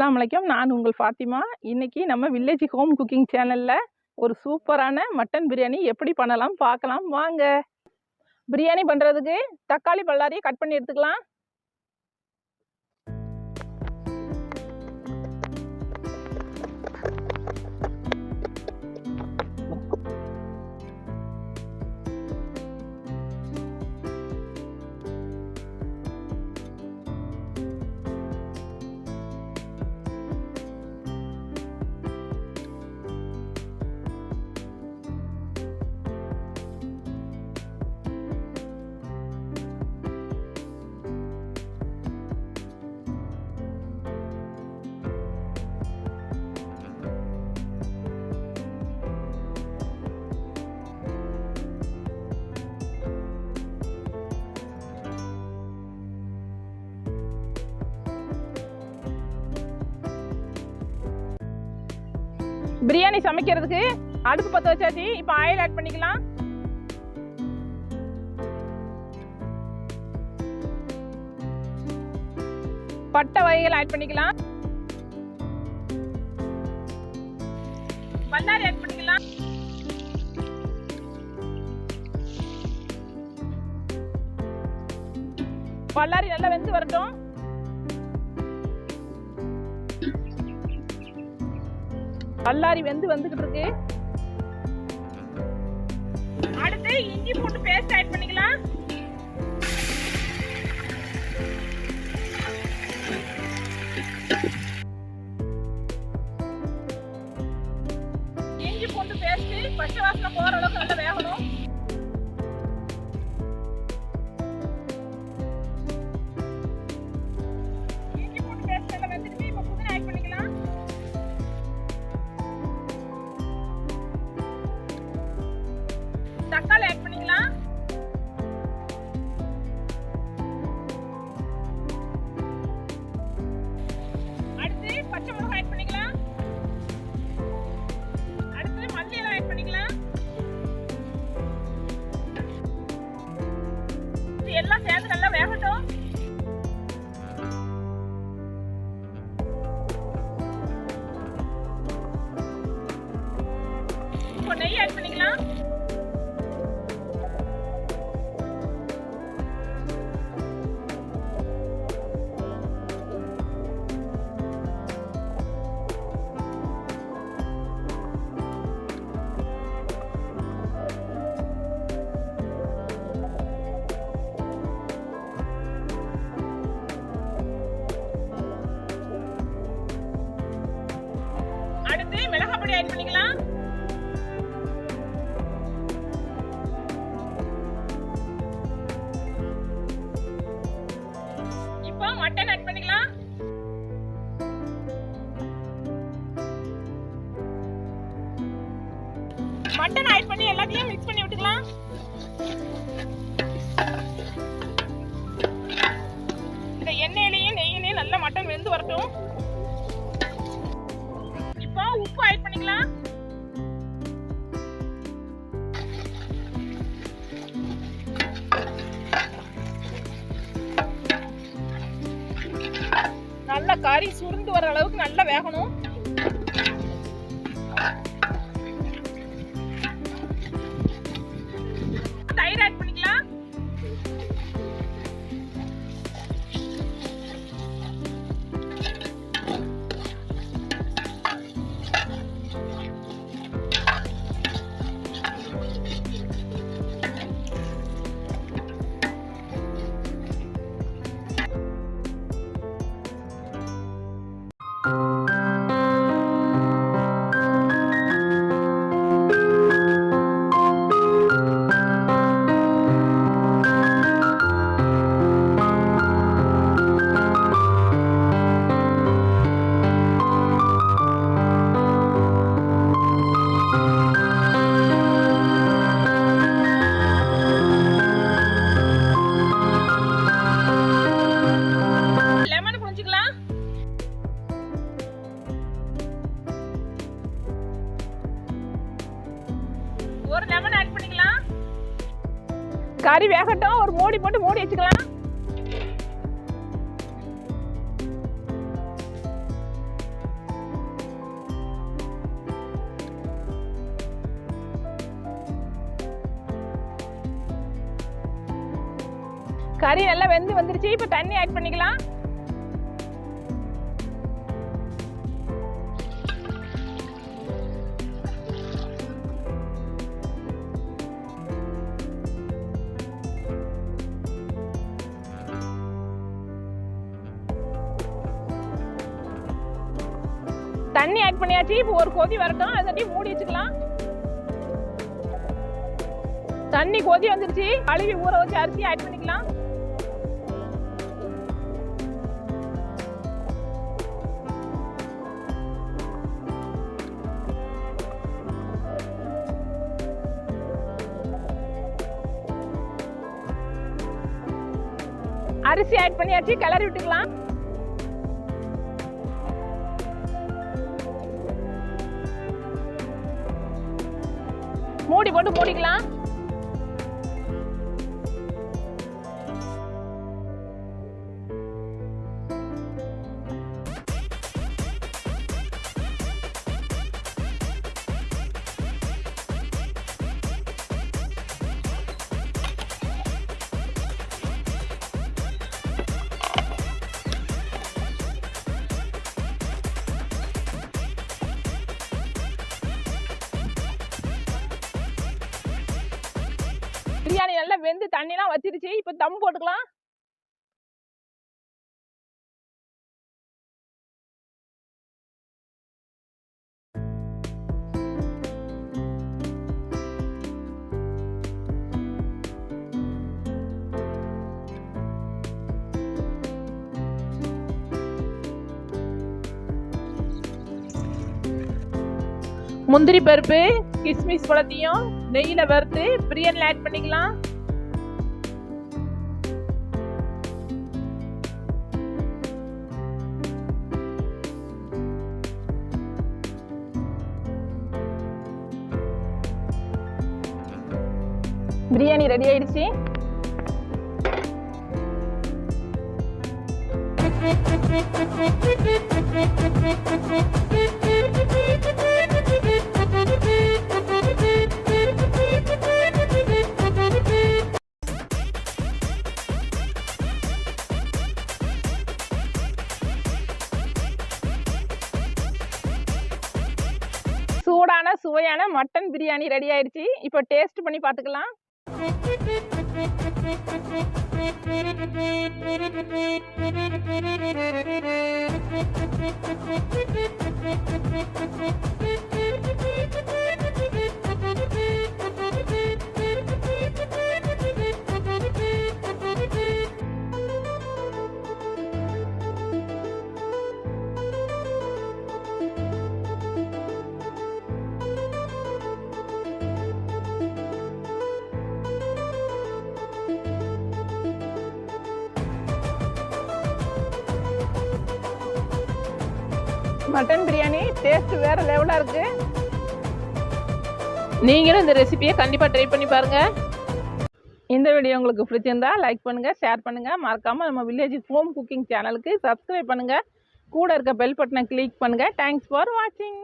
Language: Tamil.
அஸ்ஸலாமு அலைக்கும். நான் உங்கள் ஃபாத்திமா. இன்னைக்கு நம்ம வில்லேஜ் ஹோம் குக்கிங் சேனலில் ஒரு சூப்பரான மட்டன் பிரியாணி எப்படி பண்ணலாம் பார்க்கலாம் வாங்க. பிரியாணி பண்ணுறதுக்கு தக்காளி பல்லாரியை கட் பண்ணி எடுத்துக்கலாம். பிரியாணி சமைக்கிறதுக்கு அடுப்பு பற்ற வச்சாச்சு. இப்போ ஆயில் ஆட் பண்ணிக்கலாம். பட்டை வகைகள் ஆட் பண்ணிக்கலாம். பல்லாரி ஆட் பண்ணிக்கலாம். பல்லாரி நல்லா வெந்து வரட்டும். பல்லாரி வந்துகிட்டு இருக்கு. அடுத்து இஞ்சி பூண்டு பேஸ்ட் ஆட் பண்ணிக்கலாம். இஞ்சி பூண்டு பேஸ்ட் பச்சை வாசனை போற அளவுக்கு நல்லா வேகணும். இஞ்சி பூண்டு பேஸ்ட் நல்லா வெந்துட்டு இப்போ புதினா ஆட் பண்ணிக்கலாம். தக்காளி ஆட் பண்ணிக்கலாம். அடுத்து பச்சை மிளகாய் ஆட் பண்ணிக்கலாம். அடுத்து மல்லி எல்லாம் ஆட் பண்ணிக்கலாம். எல்லாம் சேர்ந்து நல்லா வேகட்டும். இப்போ நெய் ஆட் பண்ணிக்கலாம். அடுத்து மிளகாய் பொடி ஆட் பண்ணிக்கலாம். இப்போ மட்டன் ஆட் பண்ணிக்கலாம். மட்டன் ஆட் பண்ணி எல்லாத்தையும் மிக்ஸ் பண்ணி விட்டுக்கலாம். இந்த எண்ணெயிலையும் நெய்யிலையும் நல்லா மட்டன் வெந்து வரட்டும். உப்பு ஆட் பண்ணிக்கலாம். நல்லா கறி சுருண்டு வர அளவுக்கு நல்லா வேகணும். தயிர் ஆட் பண்ணிக்கலாம். ஒரு லெமன் ஆட் பண்ணிக்கலாம். கறி வேகட்டும். ஒரு மூடி போட்டு மூடி வச்சுக்கலாம். கறி நல்லா வெந்து வந்துருச்சு. இப்போ தண்ணி ஆட் பண்ணிக்கலாம். தண்ணி ஆட் பண்ணியாச்சு. இப்போ ஒரு கொதி வரட்டும். அதை மூடி வச்சுக்கலாம். தண்ணி கொதி வந்துருச்சு. கழுவி ஊற வச்சு அரிசி ஆட் பண்ணிக்கலாம். அரிசி ஆட் பண்ணியாச்சு. கிளறி விட்டுக்கலாம். மூடி போட்டு மூடிக்கலாம். பிரியாணி நல்லா வெந்து தண்ணிலாம் வச்சிருச்சு. இப்போ தம் போட்டுக்கலாம். முந்திரி பருப்பு கிஸ்மிஸ் பழத்தையும் நெய்யில வறுத்து பிரியாணில ஆட் பண்ணிக்கலாம். பிரியாணி ரெடி ஆயிடுச்சு. சூடான சுவையான மட்டன் பிரியாணி ரெடி ஆயிடுச்சு. இப்போ டேஸ்ட் பண்ணி பார்த்துக்கலாம். மட்டன் பிரியாணி டேஸ்ட் வேற லெவலா இருக்கு. நீங்களும் இந்த ரெசிபியை கண்டிப்பா ட்ரை பண்ணி பாருங்க. இந்த வீடியோ உங்களுக்கு பிடிச்சிருந்தா லைக் பண்ணுங்க, ஷேர் பண்ணுங்க. மறக்காம நம்ம வில்லேஜ் ஹோம் குக்கிங் சேனலுக்கு சப்ஸ்கிரைப் பண்ணுங்க. கூட இருக்க பெல் பட்டனை கிளிக் பண்ணுங்க. தேங்க்ஸ் ஃபார் வாட்சிங்.